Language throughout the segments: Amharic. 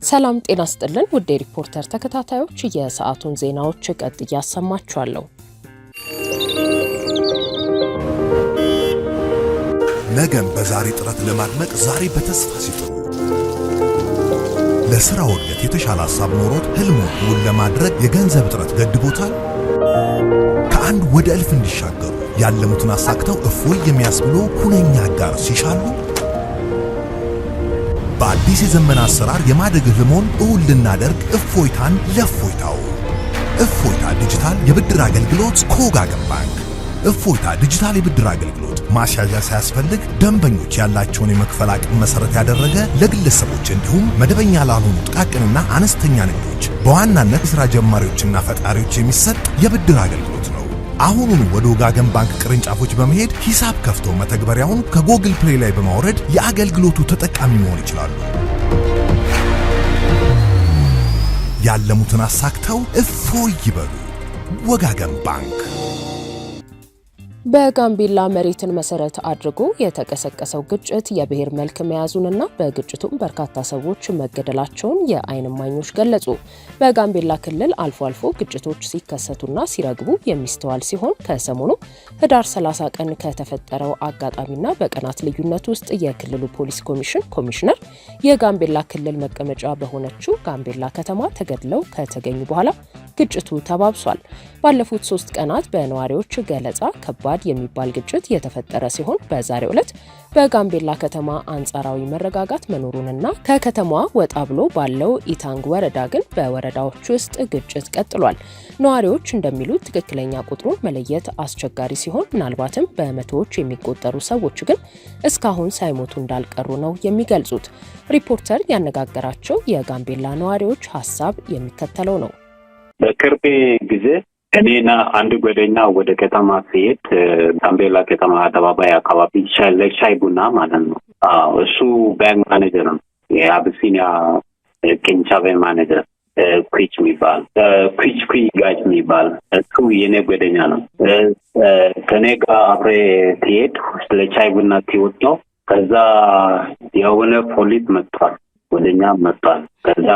ሰላም ጤና ይስጥልን ውድ ሪፖርተር ተከታታዮች የሰዓቱን ዜናዎች ቀጥዬ ያሰማችኋለሁ። ነገም በዛሬ ጥረት ለማድመቅ ዛሬ በተስፋ ሲጥሩ ለሥራው እድገት የተሻለ ሐሳብ ኖሮት ህልሙን ለማድረግ የገንዘብ ጥረት ገድቦታል። ከአንድ ወደ እልፍ እንዲሻገሩ ያለሙትን አሳክተው እፎይ የሚያስብሉ ሁነኛ አጋር ሲሻሉ በአዲስ የዘመን አሰራር የማደግ ህልሞን እውን ልናደርግ እፎይታን ለእፎይታው እፎይታ ዲጂታል የብድር አገልግሎት ከወጋገን ባንክ። እፎይታ ዲጂታል የብድር አገልግሎት ማሻሻያ ሳያስፈልግ ደንበኞች ያላቸውን የመክፈል አቅም መሰረት ያደረገ ለግለሰቦች እንዲሁም መደበኛ ላልሆኑ ጥቃቅንና አነስተኛ ንግዶች በዋናነት የሥራ ጀማሪዎችና ፈጣሪዎች የሚሰጥ የብድር አገልግሎት ነው። አሁኑኑ ወደ ወጋገን ባንክ ቅርንጫፎች በመሄድ ሂሳብ ከፍተው መተግበሪያውን ከጎግል ፕሌይ ላይ በማውረድ የአገልግሎቱ ተጠቃሚ መሆን ይችላሉ። ያለሙትን አሳክተው እፎይ ይበሉ። ወጋገን ባንክ። በጋምቤላ መሬትን መሰረት አድርጎ የተቀሰቀሰው ግጭት የብሔር መልክ መያዙንና በግጭቱም በርካታ ሰዎች መገደላቸውን የዓይን እማኞች ገለጹ። በጋምቤላ ክልል አልፎ አልፎ ግጭቶች ሲከሰቱና ሲረግቡ የሚስተዋል ሲሆን ከሰሞኑ ህዳር 30 ቀን ከተፈጠረው አጋጣሚና በቀናት ልዩነት ውስጥ የክልሉ ፖሊስ ኮሚሽነር የጋምቤላ ክልል መቀመጫ በሆነችው ጋምቤላ ከተማ ተገድለው ከተገኙ በኋላ ግጭቱ ተባብሷል። ባለፉት 3 ቀናት በነዋሪዎች ገለጻ ከባድ የሚባል ግጭት የተፈጠረ ሲሆን በዛሬው ዕለት በጋምቤላ ከተማ አንጻራዊ መረጋጋት መኖሩንና ከከተማዋ ወጣ ብሎ ባለው ኢታንግ ወረዳ ግን በወረዳዎች ውስጥ ግጭት ቀጥሏል። ነዋሪዎች እንደሚሉት ትክክለኛ ቁጥሩን መለየት አስቸጋሪ ሲሆን ምናልባትም በመቶዎች የሚቆጠሩ ሰዎች ግን እስካሁን ሳይሞቱ እንዳልቀሩ ነው የሚገልጹት። ሪፖርተር ያነጋገራቸው የጋምቤላ ነዋሪዎች ሀሳብ የሚከተለው ነው። በቅርብ ጊዜ እኔና አንድ ጓደኛ ወደ ከተማ ሲሄድ ጋምቤላ ከተማ አደባባይ አካባቢ ለሻይ ቡና ማለት ነው። እሱ ባንክ ማኔጀር ነው። የአብሲኒያ ኬንቻቤ ማኔጀር ኩዊች የሚባል ጋጅ የሚባል እሱ የኔ ጓደኛ ነው። ከኔ ጋር አብሬ ሲሄድ ለሻይ ቡና ሲወጣ ከዛ የሆነ ፖሊስ መጥቷል፣ ወደኛ መጥቷል። ከዛ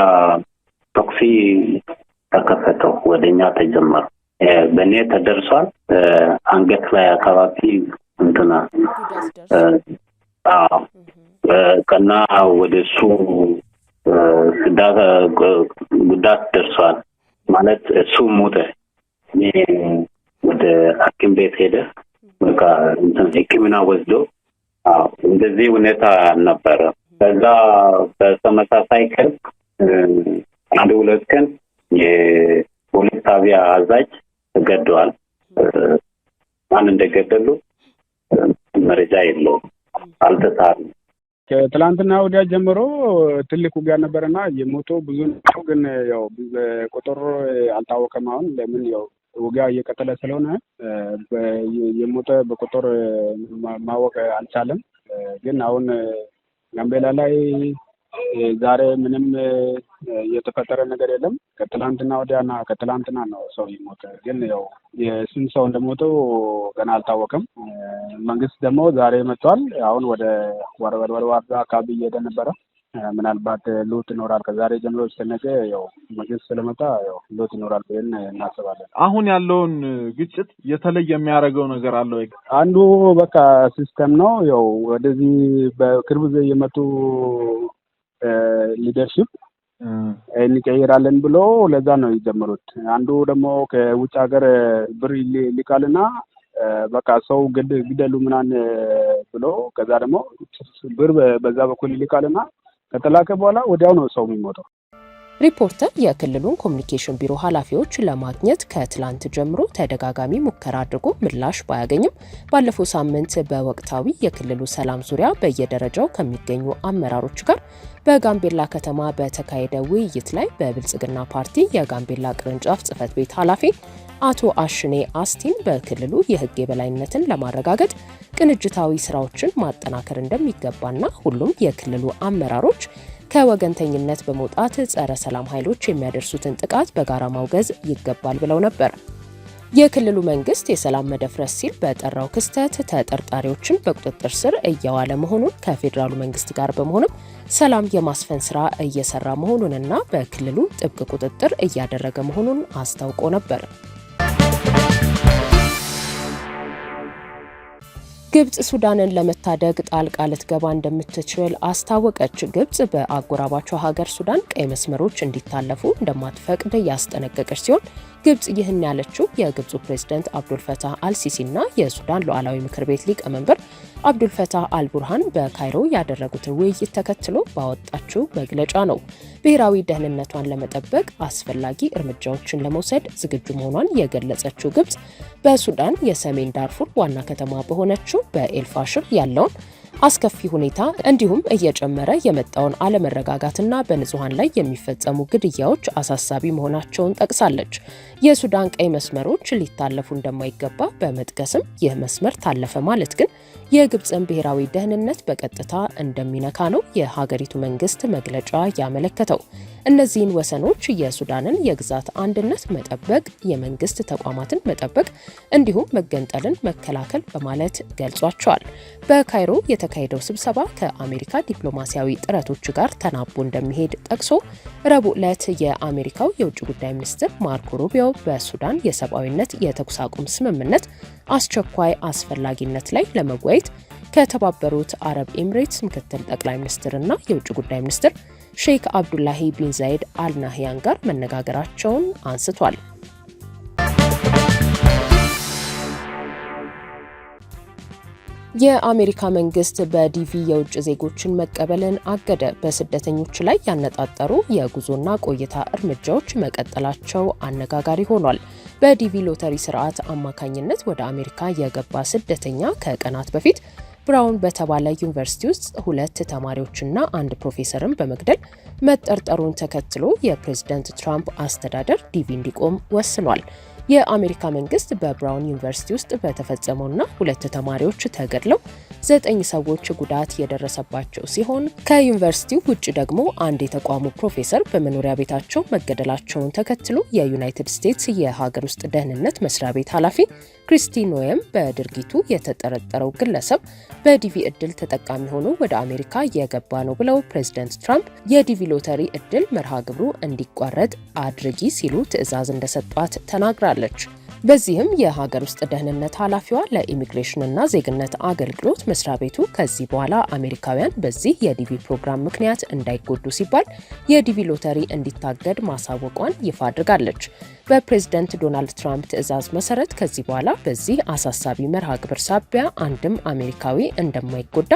ታክሲ ተከፈተው ወደኛ ተጀመረ። በኔ ተደርሷል። አንገት ላይ አካባቢ እንትና ከና ወደሱ ጉዳት ደርሷል ማለት እሱ ሞተ። ወደ ሐኪም ቤት ሄደ። በቃ ሕክምና ወስዶ እንደዚህ ሁኔታ ነበረ። ከዛ በተመሳሳይ ቀን አንድ ሁለት ቀን የፖሊስ ጣቢያ አዛዥ ተገደዋል። ማን እንደገደሉ መረጃ የለውም፣ አልተጣራም። ከትላንትና ወዲያ ጀምሮ ትልቅ ውጊያ ነበርና የሞቶ ብዙ ነው፣ ግን ያው ቁጥር አልታወቀም። አሁን ለምን ያው ውጊያ እየቀጠለ ስለሆነ የሞተ በቁጥር ማወቅ አልቻለም። ግን አሁን ጋምቤላ ላይ ዛሬ ምንም የተፈጠረ ነገር የለም። ከትላንትና ነው ሰው የሞተ፣ ግን ያው የስንት ሰው እንደሞተው ገና አልታወቀም። መንግስት ደግሞ ዛሬ መጥቷል። አሁን ወደ ወረዳ አካባቢ እየሄደ ነበረ። ምናልባት ሎት ይኖራል ከዛሬ ጀምሮ እስከ ነገ። ያው መንግስት ስለመጣ ያው ሎት ይኖራል ብለን እናስባለን። አሁን ያለውን ግጭት የተለየ የሚያደርገው ነገር አለ ወይ? አንዱ በቃ ሲስተም ነው። ያው ወደዚህ በቅርብ ጊዜ የመጡ ሊደርሺፕ እንቀይራለን ብሎ ለዛ ነው የጀመሩት። አንዱ ደግሞ ከውጭ ሀገር ብር ይልካልና በቃ ሰው ግደሉ ምናምን ብሎ ከዛ ደግሞ ብር በዛ በኩል ይልካልና ከተላከ በኋላ ወዲያው ነው ሰው የሚሞተው። ሪፖርተር የክልሉን ኮሚኒኬሽን ቢሮ ኃላፊዎች ለማግኘት ከትላንት ጀምሮ ተደጋጋሚ ሙከራ አድርጎ ምላሽ ባያገኝም ባለፈው ሳምንት በወቅታዊ የክልሉ ሰላም ዙሪያ በየደረጃው ከሚገኙ አመራሮች ጋር በጋምቤላ ከተማ በተካሄደ ውይይት ላይ በብልጽግና ፓርቲ የጋምቤላ ቅርንጫፍ ጽህፈት ቤት ኃላፊ አቶ አሽኔ አስቲን በክልሉ የህግ የበላይነትን ለማረጋገጥ ቅንጅታዊ ስራዎችን ማጠናከር እንደሚገባና ሁሉም የክልሉ አመራሮች ከወገንተኝነት በመውጣት ጸረ ሰላም ኃይሎች የሚያደርሱትን ጥቃት በጋራ ማውገዝ ይገባል ብለው ነበር። የክልሉ መንግስት የሰላም መደፍረስ ሲል በጠራው ክስተት ተጠርጣሪዎችን በቁጥጥር ስር እያዋለ መሆኑን ከፌዴራሉ መንግስት ጋር በመሆንም ሰላም የማስፈን ስራ እየሰራ መሆኑንና በክልሉ ጥብቅ ቁጥጥር እያደረገ መሆኑን አስታውቆ ነበር። ግብጽ ሱዳንን ለመታደግ ጣልቃ ልትገባ እንደምትችል አስታወቀች። ግብጽ በአጎራባቿ ሀገር ሱዳን ቀይ መስመሮች እንዲታለፉ እንደማትፈቅድ ያስጠነቀቀች ሲሆን ግብጽ ይህን ያለችው የግብፁ ፕሬዝዳንት አብዱልፈታህ አልሲሲና የሱዳን ሉዓላዊ ምክር ቤት ሊቀመንበር አብዱልፈታህ አልቡርሃን በካይሮ ያደረጉትን ውይይት ተከትሎ ባወጣችው መግለጫ ነው። ብሔራዊ ደህንነቷን ለመጠበቅ አስፈላጊ እርምጃዎችን ለመውሰድ ዝግጁ መሆኗን የገለጸችው ግብጽ በሱዳን የሰሜን ዳርፉር ዋና ከተማ በሆነችው በኤልፋሽር ያለውን አስከፊ ሁኔታ እንዲሁም እየጨመረ የመጣውን አለመረጋጋትና በንጹሃን ላይ የሚፈጸሙ ግድያዎች አሳሳቢ መሆናቸውን ጠቅሳለች። የሱዳን ቀይ መስመሮች ሊታለፉ እንደማይገባ በመጥቀስም ይህ መስመር ታለፈ ማለት ግን የግብፅን ብሔራዊ ደህንነት በቀጥታ እንደሚነካ ነው የሀገሪቱ መንግስት መግለጫ ያመለከተው። እነዚህን ወሰኖች የሱዳንን የግዛት አንድነት መጠበቅ፣ የመንግስት ተቋማትን መጠበቅ እንዲሁም መገንጠልን መከላከል በማለት ገልጿቸዋል። በካይሮ የተካሄደው ስብሰባ ከአሜሪካ ዲፕሎማሲያዊ ጥረቶች ጋር ተናቦ እንደሚሄድ ጠቅሶ ረቡዕ ዕለት የአሜሪካው የውጭ ጉዳይ ሚኒስትር ማርኮ ሩቢዮ በሱዳን የሰብአዊነት የተኩስ አቁም ስምምነት አስቸኳይ አስፈላጊነት ላይ ለመወያየት ከተባበሩት አረብ ኤሚሬትስ ምክትል ጠቅላይ ሚኒስትርና የውጭ ጉዳይ ሚኒስትር ሼክ አብዱላሂ ቢን ዛይድ አልናህያን ጋር መነጋገራቸውን አንስቷል። የአሜሪካ መንግስት በዲቪ የውጭ ዜጎችን መቀበልን አገደ። በስደተኞች ላይ ያነጣጠሩ የጉዞና ቆይታ እርምጃዎች መቀጠላቸው አነጋጋሪ ሆኗል። በዲቪ ሎተሪ ስርዓት አማካኝነት ወደ አሜሪካ የገባ ስደተኛ ከቀናት በፊት ብራውን በተባለ ዩኒቨርሲቲ ውስጥ 2 ተማሪዎችና 1 ፕሮፌሰርን በመግደል መጠርጠሩን ተከትሎ የፕሬዝዳንት ትራምፕ አስተዳደር ዲቪ እንዲቆም ወስኗል። የአሜሪካ መንግስት በብራውን ዩኒቨርሲቲ ውስጥ በተፈጸመውና 2 ተማሪዎች ተገድለው 9 ሰዎች ጉዳት የደረሰባቸው ሲሆን ከዩኒቨርሲቲው ውጭ ደግሞ 1 የተቋሙ ፕሮፌሰር በመኖሪያ ቤታቸው መገደላቸውን ተከትሎ የዩናይትድ ስቴትስ የሀገር ውስጥ ደህንነት መስሪያ ቤት ኃላፊ ክሪስቲ ኖየም በድርጊቱ የተጠረጠረው ግለሰብ በዲቪ እድል ተጠቃሚ ሆኖ ወደ አሜሪካ የገባ ነው ብለው ፕሬዝዳንት ትራምፕ የዲቪ ሎተሪ እድል መርሃ ግብሩ እንዲቋረጥ አድርጊ ሲሉ ትዕዛዝ እንደሰጧት ተናግራለች። በዚህም የሀገር ውስጥ ደህንነት ኃላፊዋ ለኢሚግሬሽንና ዜግነት አገልግሎት መስሪያ ቤቱ ከዚህ በኋላ አሜሪካውያን በዚህ የዲቪ ፕሮግራም ምክንያት እንዳይጎዱ ሲባል የዲቪ ሎተሪ እንዲታገድ ማሳወቋን ይፋ አድርጋለች። በፕሬዝዳንት ዶናልድ ትራምፕ ትዕዛዝ መሰረት ከዚህ በኋላ በዚህ አሳሳቢ መርሃ ግብር ሳቢያ አንድም አሜሪካዊ እንደማይጎዳ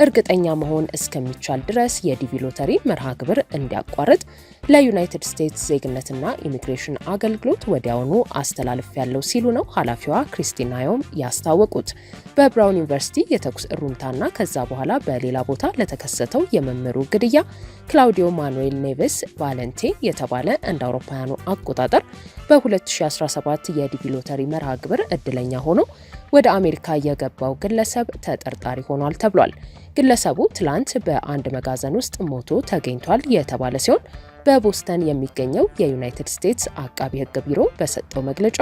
እርግጠኛ መሆን እስከሚቻል ድረስ የዲቪ ሎተሪ መርሃ ግብር እንዲያቋርጥ ለዩናይትድ ስቴትስ ዜግነትና ኢሚግሬሽን አገልግሎት ወዲያውኑ አስተላልፍ ያለው ሲሉ ነው ኃላፊዋ ክሪስቲ ኖየም ያስታወቁት። በብራውን ዩኒቨርሲቲ የተኩስ እሩምታና ከዛ በኋላ በሌላ ቦታ ለተከሰተው የመምህሩ ግድያ ክላውዲዮ ማኑኤል ኔቬስ ቫለንቴ የተባለ እንደ አውሮፓውያኑ አቆጣጠር በ2017 የዲቪ ሎተሪ መርሃ ግብር እድለኛ ሆኖ ወደ አሜሪካ የገባው ግለሰብ ተጠርጣሪ ሆኗል ተብሏል። ግለሰቡ ትላንት በአንድ መጋዘን ውስጥ ሞቶ ተገኝቷል የተባለ ሲሆን በቦስተን የሚገኘው የዩናይትድ ስቴትስ አቃቢ ሕግ ቢሮ በሰጠው መግለጫ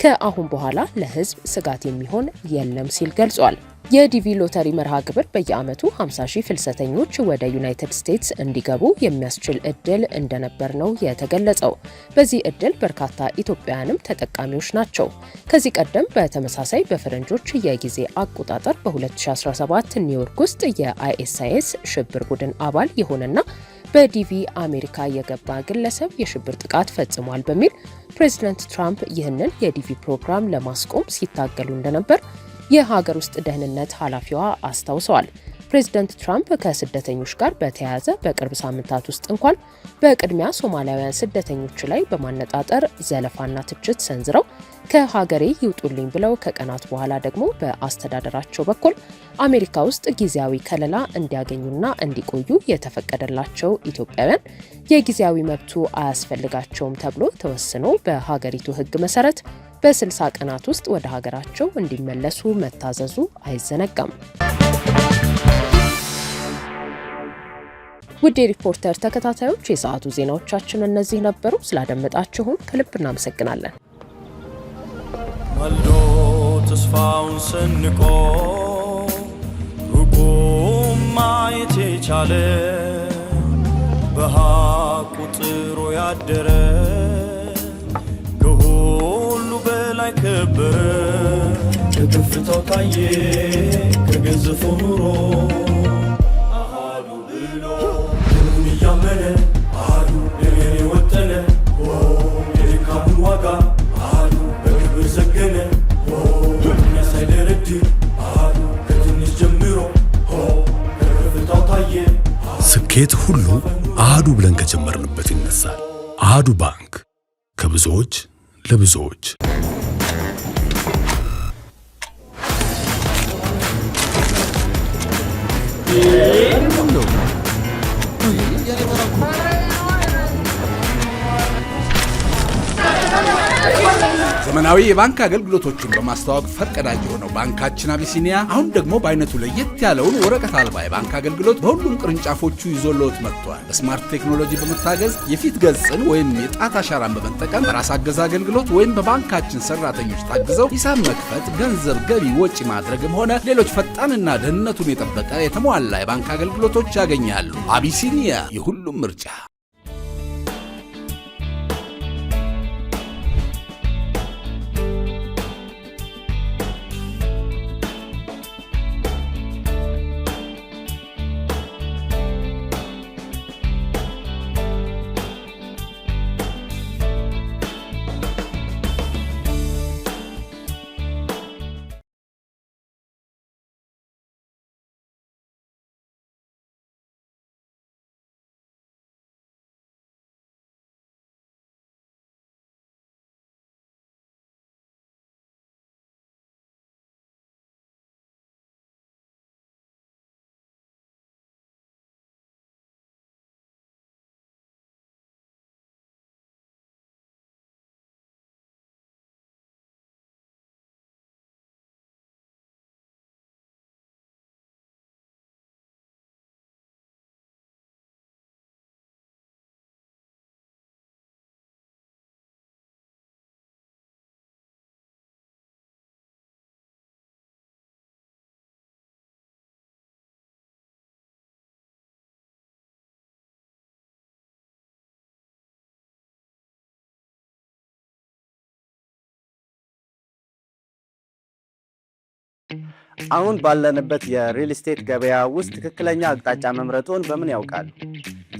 ከአሁን በኋላ ለሕዝብ ስጋት የሚሆን የለም ሲል ገልጿል። የዲቪ ሎተሪ መርሃ ግብር በየዓመቱ 50,000 ፍልሰተኞች ወደ ዩናይትድ ስቴትስ እንዲገቡ የሚያስችል እድል እንደነበር ነው የተገለጸው። በዚህ እድል በርካታ ኢትዮጵያውያንም ተጠቃሚዎች ናቸው። ከዚህ ቀደም በተመሳሳይ በፈረንጆች የጊዜ አቆጣጠር በ2017 ኒውዮርክ ውስጥ የአይኤስአይኤስ ሽብር ቡድን አባል የሆነና በዲቪ አሜሪካ የገባ ግለሰብ የሽብር ጥቃት ፈጽሟል በሚል ፕሬዝዳንት ትራምፕ ይህንን የዲቪ ፕሮግራም ለማስቆም ሲታገሉ እንደነበር የሀገር ውስጥ ደህንነት ኃላፊዋ አስታውሰዋል። ፕሬዝዳንት ትራምፕ ከስደተኞች ጋር በተያያዘ በቅርብ ሳምንታት ውስጥ እንኳን በቅድሚያ ሶማሊያውያን ስደተኞች ላይ በማነጣጠር ዘለፋና ትችት ሰንዝረው ከሀገሬ ይውጡልኝ ብለው ከቀናት በኋላ ደግሞ በአስተዳደራቸው በኩል አሜሪካ ውስጥ ጊዜያዊ ከለላ እንዲያገኙና እንዲቆዩ የተፈቀደላቸው ኢትዮጵያውያን የጊዜያዊ መብቱ አያስፈልጋቸውም ተብሎ ተወስኖ በሀገሪቱ ሕግ መሰረት በ60 ቀናት ውስጥ ወደ ሀገራቸው እንዲመለሱ መታዘዙ አይዘነጋም። ውድ የሪፖርተር ተከታታዮች የሰዓቱ ዜናዎቻችን እነዚህ ነበሩ። ስላደመጣችሁን ከልብ እናመሰግናለን። ማልዶ ተስፋውን ሰንቆ ሩቁም ማየት የቻለ በሐቁ ጥሮ ያደረ ከሁሉ በላይ ከበረ ከከፍታው ታየ ከገዘፈው ኑሮ አሃዱ ብሎ ሁሉን እያመነ አሃዱ ለኔ ወጠነ የድካሙን ዋጋ አሃዱ በክብር ዘገነ እኛ ሳይደረድር አሃዱ ከትንሽ ጀምሮ ከከፍታው ታየ ስኬት ሁሉ አሃዱ ብለን ከጀመርንበት ይነሳል። አሃዱ ባንክ ከብዙዎች ለብዙዎች ዘመናዊ የባንክ አገልግሎቶችን በማስተዋወቅ ፈርቀዳጅ የሆነው ባንካችን አቢሲኒያ አሁን ደግሞ በአይነቱ ለየት ያለውን ወረቀት አልባ የባንክ አገልግሎት በሁሉም ቅርንጫፎቹ ይዞልዎት መጥቷል። በስማርት ቴክኖሎጂ በመታገዝ የፊት ገጽን ወይም የጣት አሻራን በመጠቀም በራስ አገዝ አገልግሎት ወይም በባንካችን ሰራተኞች ታግዘው ሂሳብ መክፈት፣ ገንዘብ ገቢ ወጪ ማድረግም ሆነ ሌሎች ፈጣንና ደህንነቱን የጠበቀ የተሟላ የባንክ አገልግሎቶች ያገኛሉ። አቢሲኒያ የሁሉም ምርጫ። አሁን ባለንበት የሪል ስቴት ገበያ ውስጥ ትክክለኛ አቅጣጫ መምረጡን በምን ያውቃሉ?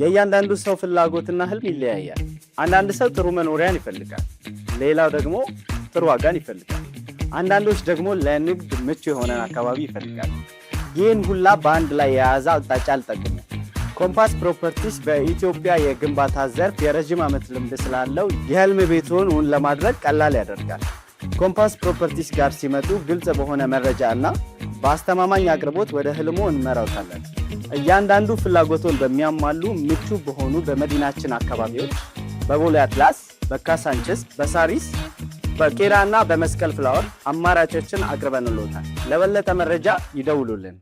የእያንዳንዱ ሰው ፍላጎትና ህልም ይለያያል። አንዳንድ ሰው ጥሩ መኖሪያን ይፈልጋል፣ ሌላው ደግሞ ጥሩ ዋጋን ይፈልጋል። አንዳንዶች ደግሞ ለንግድ ምቹ የሆነ አካባቢ ይፈልጋሉ። ይህን ሁላ በአንድ ላይ የያዘ አቅጣጫ አልጠቅም። ኮምፓስ ፕሮፐርቲስ በኢትዮጵያ የግንባታ ዘርፍ የረጅም ዓመት ልምድ ስላለው የህልም ቤቱን እውን ለማድረግ ቀላል ያደርጋል። ኮምፓስ ፕሮፐርቲስ ጋር ሲመጡ ግልጽ በሆነ መረጃ እና በአስተማማኝ አቅርቦት ወደ ህልሙ እንመራውታለን። እያንዳንዱ ፍላጎቶን በሚያሟሉ ምቹ በሆኑ በመዲናችን አካባቢዎች በቦሌ አትላስ፣ በካሳንችስ፣ በሳሪስ፣ በቄራና በመስቀል ፍላወር አማራጮችን አቅርበንልዎታል። ለበለጠ መረጃ ይደውሉልን።